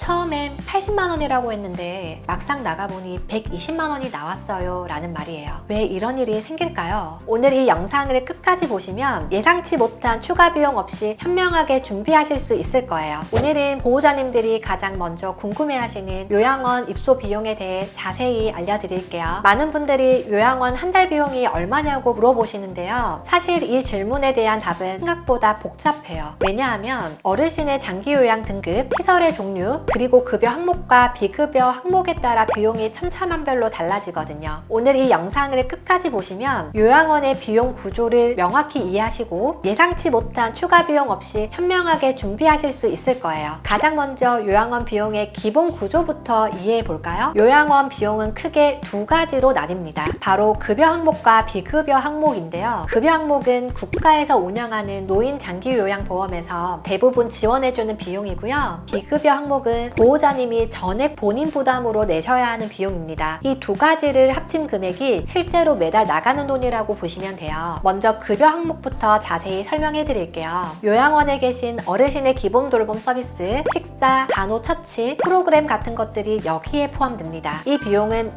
처음엔 80만 원이라고 했는데 막상 나가보니 120만 원이 나왔어요 라는 말이에요. 왜 이런 일이 생길까요? 오늘 이 영상을 끝까지 보시면 예상치 못한 추가 비용 없이 현명하게 준비하실 수 있을 거예요. 오늘은 보호자님들이 가장 먼저 궁금해하시는 요양원 입소 비용에 대해 자세히 알려드릴게요. 많은 분들이 요양원 한 달 비용이 얼마냐고 물어보시는데요. 사실 이 질문에 대한 답은 생각보다 복잡해요. 왜냐하면 어르신의 장기요양 등급, 시설의 종류, 그리고 급여 항목과 비급여 항목에 따라 비용이 천차만별로 달라지거든요. 오늘 이 영상을 끝까지 보시면 요양원의 비용 구조를 명확히 이해하시고 예상치 못한 추가 비용 없이 현명하게 준비하실 수 있을 거예요. 가장 먼저 요양원 비용의 기본 구조부터 이해해 볼까요? 요양원 비용은 크게 두 가지로 나뉩니다. 바로 급여 항목과 비급여 항목인데요. 급여 항목은 국가에서 운영하는 노인 장기요양보험에서 대부분 지원해주는 비용이고요. 비급여 항목은 보호자님이 전액 본인 부담으로 내셔야 하는 비용입니다. 이 두 가지를 합친 금액이 실제로 매달 나가는 돈이라고 보시면 돼요. 먼저 급여 항목부터 자세히 설명해 드릴게요. 요양원에 계신 어르신의 기본 돌봄 서비스, 식사, 간호처치, 프로그램 같은 것들이 여기에 포함됩니다. 이 비용은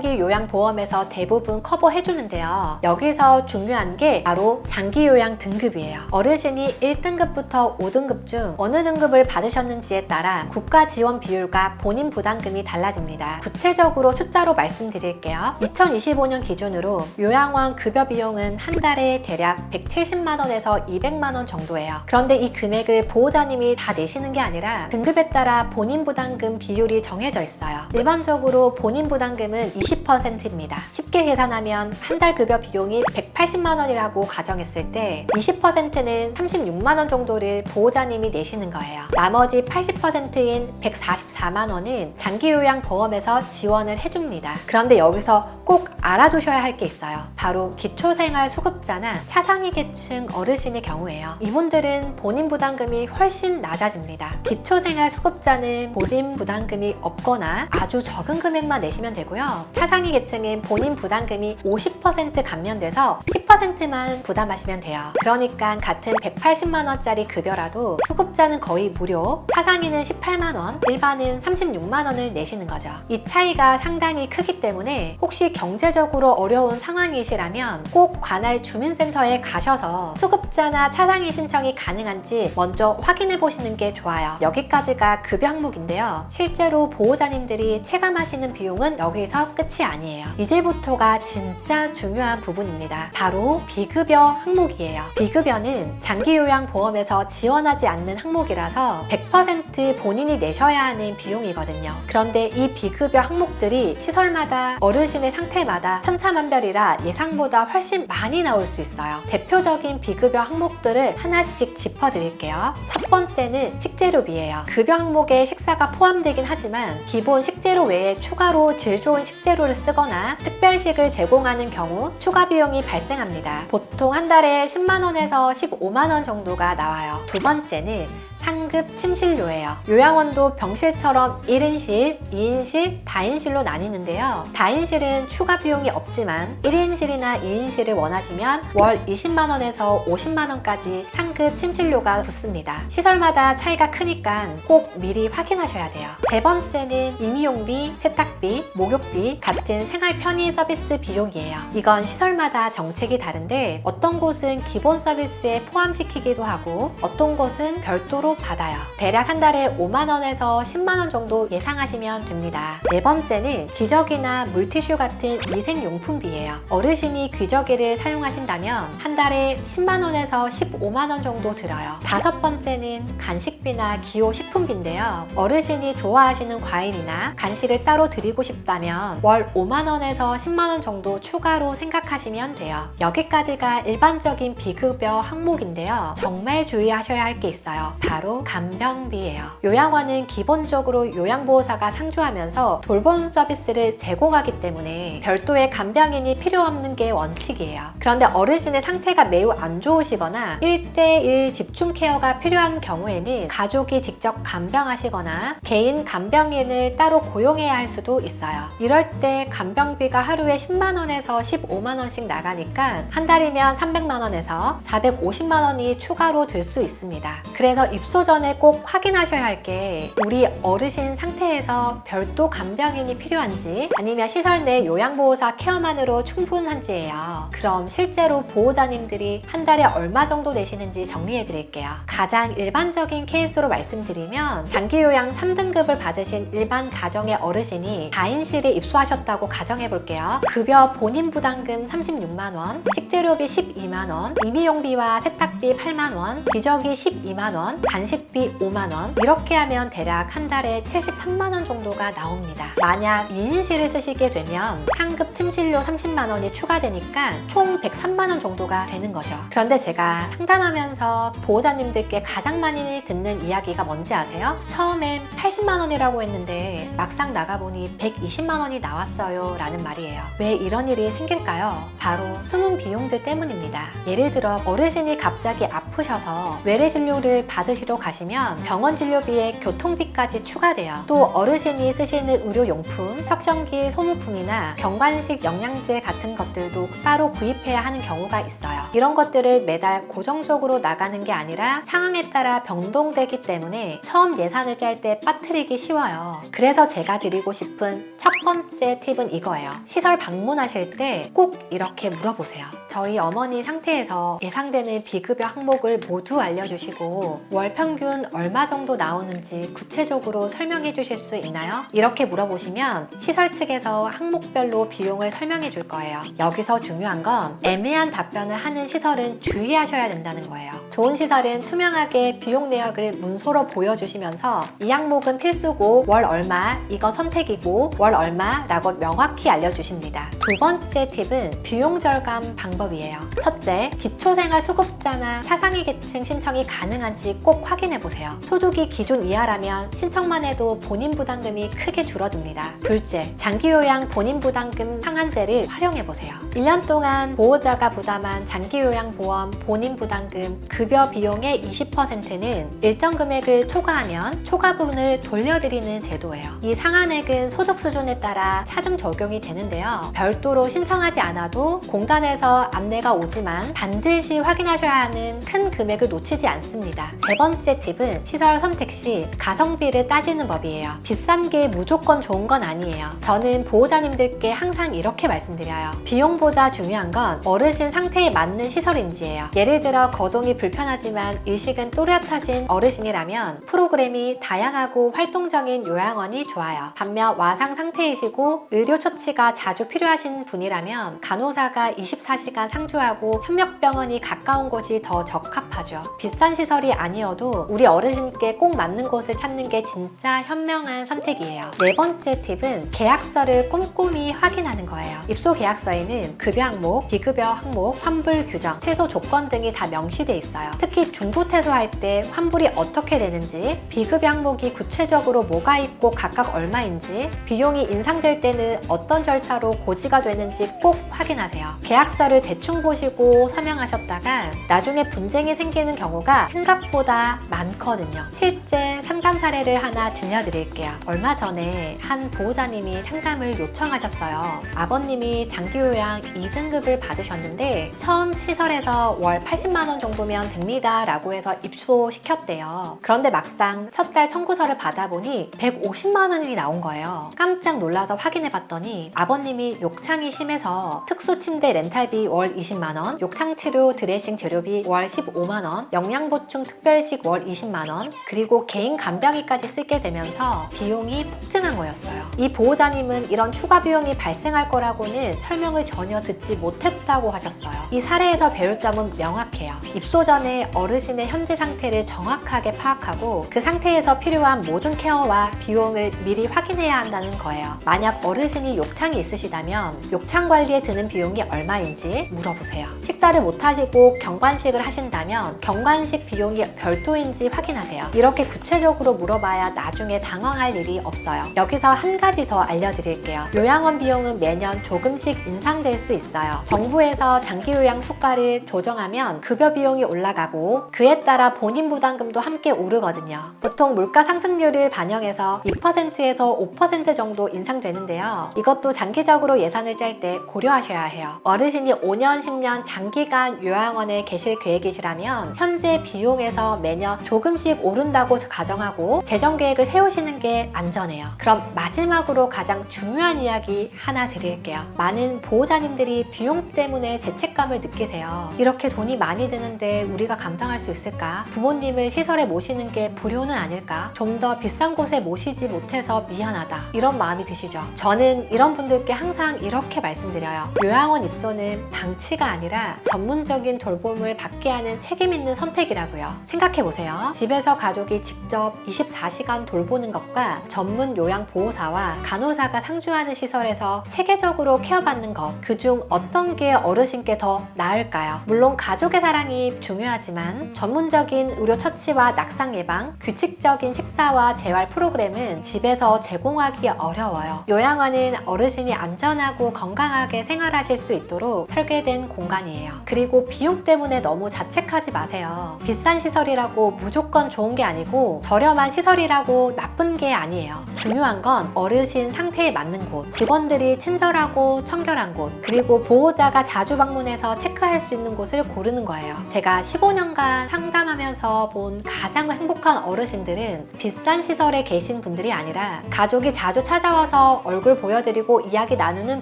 노인장기요양보험에서 대부분 커버해주는데요. 여기서 중요한 게 바로 장기요양 등급이에요. 어르신이 1등급부터 5등급 중 어느 등급을 받으셨는지에 따라 국가 지원 비율과 본인 부담금이 달라집니다. 구체적으로 숫자로 말씀드릴게요. 2025년 기준으로 요양원 급여 비용은 한 달에 대략 170만 원에서 200만 원 정도예요. 그런데 이 금액을 보호자님이 다 내시는 게 아니라 등급에 따라 본인 부담금 비율이 정해져 있어요. 일반적으로 본인 부담금은 20%입니다. 쉽게 계산하면 한 달 급여 비용이 180만 원이라고 가정했을 때 20%는 36만 원 정도를 보호자님이 내시는 거예요. 나머지 80%인 144만 원은 장기요양보험에서 지원을 해줍니다. 그런데 여기서 꼭 알아두셔야 할 게 있어요. 바로 기초생활수급자나 차상위 계층 어르신의 경우에요. 이분들은 본인 부담금이 훨씬 낮아집니다. 기초생활수급자는 본인 부담금이 없거나 아주 적은 금액만 내시면 되고요. 차상위 계층은 본인 부담금이 50% 감면돼서 10%만 부담하시면 돼요. 그러니까 같은 180만 원짜리 급여라도 수급자는 거의 무료, 차상위는 18만 원, 일반은 36만 원을 내시는 거죠. 이 차이가 상당히 크기 때문에 혹시 경제적으로 어려운 상황이시라면 꼭 관할 주민센터에 가셔서 수급자나 차상위 신청이 가능한지 먼저 확인해 보시는 게 좋아요. 여기까지가 급여 항목인데요. 실제로 보호자님들이 체감하시는 비용은 여기서 끝이 아니에요. 이제부터가 진짜 중요한 부분입니다. 바로 비급여 항목이에요. 비급여는 장기요양보험에서 지원하지 않는 항목이라서 100% 본인이 내셔야 하는 비용이거든요. 그런데 이 비급여 항목들이 시설마다 어르신의 상태마다 천차만별이라 예상보다 훨씬 많이 나올 수 있어요. 대표적인 비급여 항목들을 하나씩 짚어드릴게요. 첫 번째는 식재료비예요. 급여 항목에 식사가 포함되긴 하지만 기본 식재료 외에 추가로 질 좋은 식재료를 쓰거나 특별식을 제공하는 경우 추가 비용이 발생합니다. 보통 한 달에 10만 원에서 15만 원 정도가 나와요. 두 번째는 상급 침실료예요. 요양원도 병실처럼 1인실, 2인실, 다인실로 나뉘는데요. 다인실은 추가 비용이 없지만 1인실이나 2인실을 원하시면 월 20만 원에서 50만 원까지 상급 침실료가 붙습니다. 시설마다 차이가 크니까 꼭 미리 확인하셔야 돼요. 세 번째는 임의용비, 세탁비, 목욕비 같은 생활 편의 서비스 비용이에요. 이건 시설마다 정책이 다른데 어떤 곳은 기본 서비스에 포함시키기도 하고 어떤 곳은 별도로 받아요. 대략 한 달에 5만 원에서 10만 원 정도 예상하시면 됩니다. 네 번째는 기저귀나 물티슈 같은 위생용품비예요. 어르신이 기저귀를 사용하신다면 한 달에 10만 원에서 15만 원 정도 들어요. 다섯 번째는 간식비나 기호식품비인데요. 어르신이 좋아하시는 과일이나 간식을 따로 드리고 싶다면 월 5만 원에서 10만 원 정도 추가로 생각하시면 돼요. 여기까지가 일반적인 비급여 항목인데요. 정말 주의하셔야 할 게 있어요. 바로 간병비예요. 요양원은 기본적으로 요양보호사가 상주하면서 돌봄 서비스를 제공하기 때문에 별도의 간병인이 필요 없는 게 원칙이에요. 그런데 어르신의 상태가 매우 안 좋으시거나 1대1 집중 케어가 필요한 경우에는 가족이 직접 간병하시거나 개인 간병인을 따로 고용해야 할 수도 있어요. 이럴 때 간병비가 하루에 10만 원에서 15만 원씩 나가니까 한 달이면 300만 원에서 450만 원이 추가로 들 수 있습니다. 그래서 입소 입소 전에 꼭 확인하셔야 할 게 우리 어르신 상태에서 별도 간병인이 필요한지 아니면 시설 내 요양보호사 케어만으로 충분한지예요. 그럼 실제로 보호자님들이 한 달에 얼마 정도 내시는지 정리해 드릴게요. 가장 일반적인 케이스로 말씀드리면 장기요양 3등급을 받으신 일반 가정의 어르신이 4인실에 입소하셨다고 가정해 볼게요. 급여 본인 부담금 36만원, 식재료비 12만원, 임의용비와 세탁비 8만원, 기저귀 12만원, 간식비 5만원, 이렇게 하면 대략 한 달에 73만원 정도가 나옵니다. 만약 2인실을 쓰시게 되면 상급 침실료 30만원이 추가되니까 총 103만원 정도가 되는 거죠. 그런데 제가 상담하면서 보호자님들께 가장 많이 듣는 이야기가 뭔지 아세요? 처음엔 80만원이라고 했는데 막상 나가보니 120만원이 나왔어요 라는 말이에요. 왜 이런 일이 생길까요? 바로 숨은 비용들 때문입니다. 예를 들어 어르신이 갑자기 아프셔서 외래 진료를 받으시러 가시면 병원 진료비에 교통비까지 추가돼요. 또 어르신이 쓰시는 의료용품, 석션기, 소모품이나 경관식 영양제 같은 것들도 따로 구입해야 하는 경우가 있어요. 이런 것들을 매달 고정적으로 나가는 게 아니라 상황에 따라 변동되기 때문에 처음 예산을 짤 때 빠뜨리기 쉬워요. 그래서 제가 드리고 싶은 첫 번째 팁은 이거예요. 시설 방문하실 때 꼭 이렇게 물어보세요. 저희 어머니 상태에서 예상되는 비급여 항목을 모두 알려주시고 월 평균 얼마 정도 나오는지 구체적으로 설명해 주실 수 있나요? 이렇게 물어보시면 시설 측에서 항목별로 비용을 설명해 줄 거예요. 여기서 중요한 건 애매한 답변을 하는 시설은 주의하셔야 된다는 거예요. 좋은 시설은 투명하게 비용 내역을 문서로 보여주시면서 이 항목은 필수고 월 얼마, 이건 선택이고 월 얼마라고 명확히 알려주십니다. 두 번째 팁은 비용 절감 방법이에요. 첫째, 기초생활수급자나 차상위 계층 신청이 가능한지 꼭 확인해 보세요. 소득이 기준 이하라면 신청만 해도 본인 부담금이 크게 줄어듭니다. 둘째, 장기요양 본인 부담금 상한제를 활용해 보세요. 1년 동안 보호자가 부담한 장기요양보험 본인 부담금 급여 비용의 20%는 일정 금액을 초과하면 초과 부분을 돌려드리는 제도예요. 이 상한액은 소득 수준에 따라 차등 적용이 되는데요. 별도로 신청하지 않아도 공단에서 안내가 오지만 반드시 확인하셔야 하는 큰 금액을 놓치지 않습니다. 세 번째 팁은 시설 선택 시 가성비를 따지는 법이에요. 비싼 게 무조건 좋은 건 아니에요. 저는 보호자님들께 항상 이렇게 말씀드려요. 비용보다 중요한 건 어르신 상태에 맞는 시설인지예요. 예를 들어 거동이 불편하지만 의식은 또렷하신 어르신이라면 프로그램이 다양하고 활동적인 요양원이 좋아요. 반면 와상 상태이시고 의료 처치가 자주 필요하신 분이라면 간호사가 24시간 상주하고 협력병원이 가까운 곳이 더 적합하죠. 비싼 시설이 아니어도 우리 어르신께 꼭 맞는 곳을 찾는 게 진짜 현명한 선택이에요. 네 번째 팁은 계약서를 꼼꼼히 확인하는 거예요. 입소 계약서에는 급여 항목, 비급여 항목, 환불 규정, 퇴소 조건 등이 다 명시돼 있어요. 특히 중도 퇴소할 때 환불이 어떻게 되는지, 비급여 항목이 구체적으로 뭐가 있고 각각 얼마인지, 비용이 인상될 때는 어떤 절차로 고지가 되는지 꼭 확인하세요. 계약서를 대충 보시고 서명하셨다가 나중에 분쟁이 생기는 경우가 생각보다 많거든요. 실제 상담 사례를 하나 들려드릴게요. 얼마 전에 한 보호자님이 상담을 요청하셨어요. 아버님이 장기요양 2등급을 받으셨는데 처음 시설에서 월 80만 원 정도면 됩니다 라고 해서 입소시켰대요. 그런데 막상 첫 달 청구서를 받아보니 150만 원이 나온 거예요. 깜짝 놀라서 확인해봤더니 아버님이 욕창이 심해서 특수침대 렌탈비 월 20만 원, 욕창치료 드레싱 재료비 월 15만 원, 영양보충 특별식 월 20만 원, 그리고 개인 간병위까지 쓰게 되면서 비용이 폭증한 거였어요. 이 보호자님은 이런 추가 비용이 발생할 거라고는 설명을 전혀 듣지 못했다고 하셨어요. 이 사례에서 배울 점은 명확해요. 입소 전에 어르신의 현재 상태를 정확하게 파악하고 그 상태에서 필요한 모든 케어와 비용을 미리 확인해야 한다는 거예요. 만약 어르신이 욕창이 있으시다면 욕창 관리에 드는 비용이 얼마인지 물어보세요. 식사를 못 하시고 경관식을 하신다면 경관식 비용이 별도인지 확인하세요. 이렇게 구체적으로 물어봐야 나중에 당황할 일이 없어요. 여기서 한 가지 더 알려드릴게요. 요양원 비용은 매년 조금씩 인상될 수 있어요. 정부에서 장기요양 수가를 조정하면 급여 비용이 올라가고 올릴수록 그에 따라 본인 부담금도 함께 오르거든요. 보통 물가 상승률을 반영해서 2%에서 5% 정도 인상되는데요. 이것도 장기적으로 예산을 짤 때 고려하셔야 해요. 어르신이 5년, 10년 장기간 요양원에 계실 계획이시라면 현재 비용에서 매년 조금씩 오른다고 가정하고 재정 계획을 세우시는 게 안전해요. 그럼 마지막으로 가장 중요한 이야기 하나 드릴게요. 많은 보호자님들이 비용 때문에 죄책감을 느끼세요. 이렇게 돈이 많이 드는데 우리가 감당할 수 있을까? 부모님을 시설에 모시는 게 불효는 아닐까? 좀 더 비싼 곳에 모시지 못해서 미안하다. 이런 마음이 드시죠? 저는 이런 분들께 항상 이렇게 말씀드려요. 요양원 입소는 방치가 아니라 전문적인 돌봄을 받게 하는 책임 있는 선택이라고요. 생각해보세요. 집에서 가족이 직접 24시간 돌보는 것과 전문 요양보호사와 간호사가 상주하는 시설에서 체계적으로 케어받는 것, 그중 어떤 게 어르신께 더 나을까요? 물론 가족의 사랑이 중요하지만 전문적인 의료 처치와 낙상 예방, 규칙적인 식사와 재활 프로그램은 집에서 제공하기 어려워요. 요양원은 어르신이 안전하고 건강하게 생활하실 수 있도록 설계된 공간이에요. 그리고 비용 때문에 너무 자책하지 마세요. 비싼 시설이라고 무조건 좋은 게 아니고 저렴한 시설이라고 나쁜 게 아니에요. 중요한 건 어르신 상태에 맞는 곳, 직원들이 친절하고 청결한 곳, 그리고 보호자가 자주 방문해서 체크할 수 있는 곳을 고르는 거예요. 제가 15년간 상담하면서 본 가장 행복한 어르신들은 비싼 시설에 계신 분들이 아니라 가족이 자주 찾아와서 얼굴 보여드리고 이야기 나누는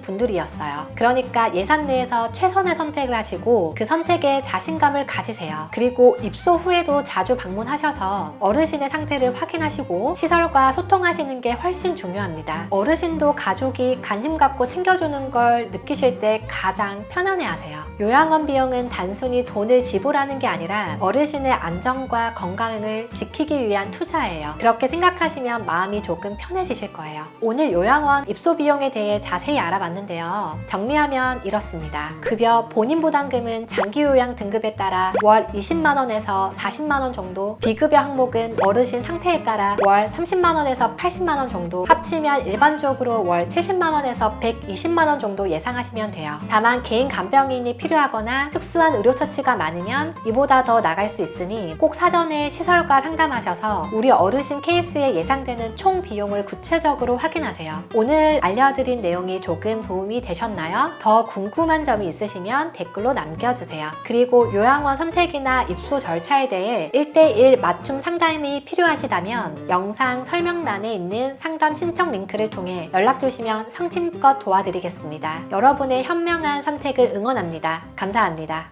분들이었어요. 그러니까 예산 내에서 최선의 선택을 하시고 그 선택에 자신감을 가지세요. 그리고 입소 후에도 자주 방문하셔서 어르신의 상태를 확인하시고 시설과 소통하시는 게 훨씬 중요합니다. 어르신도 가족이 관심 갖고 챙겨주는 걸 느끼실 때 가장 편안해하세요. 요양원 비용은 단순히 돈을 지불하는 게 아니라 어르신의 안전과 건강을 지키기 위한 투자예요. 그렇게 생각하시면 마음이 조금 편해지실 거예요. 오늘 요양원 입소 비용에 대해 자세히 알아봤는데요. 정리하면 이렇습니다. 급여 본인 부담금은 장기요양 등급에 따라 월 20만원에서 40만원 정도, 비급여 항목은 어르신 상태에 따라 월 30만원에서 80만원 정도, 합치면 일반적으로 월 70만원에서 120만원 정도 예상하시면 돼요. 다만 개인 간병인이 필요하거나 특수한 의료처치가 많으면 이보다 더 나갈 수 있으니 꼭 사전에 시설과 상담하셔서 우리 어르신 케이스에 예상되는 총 비용을 구체적으로 확인하세요. 오늘 알려드린 내용이 조금 도움이 되셨나요? 더 궁금한 점이 있으시면 댓글로 남겨주세요. 그리고 요양원 선택이나 입소 절차에 대해 1:1 맞춤 상담이 필요하시다면 영상 설명란에 있는 상담 신청 링크를 통해 연락주시면 성심껏 도와드리겠습니다. 여러분의 현명한 선택을 응원합니다. 감사합니다.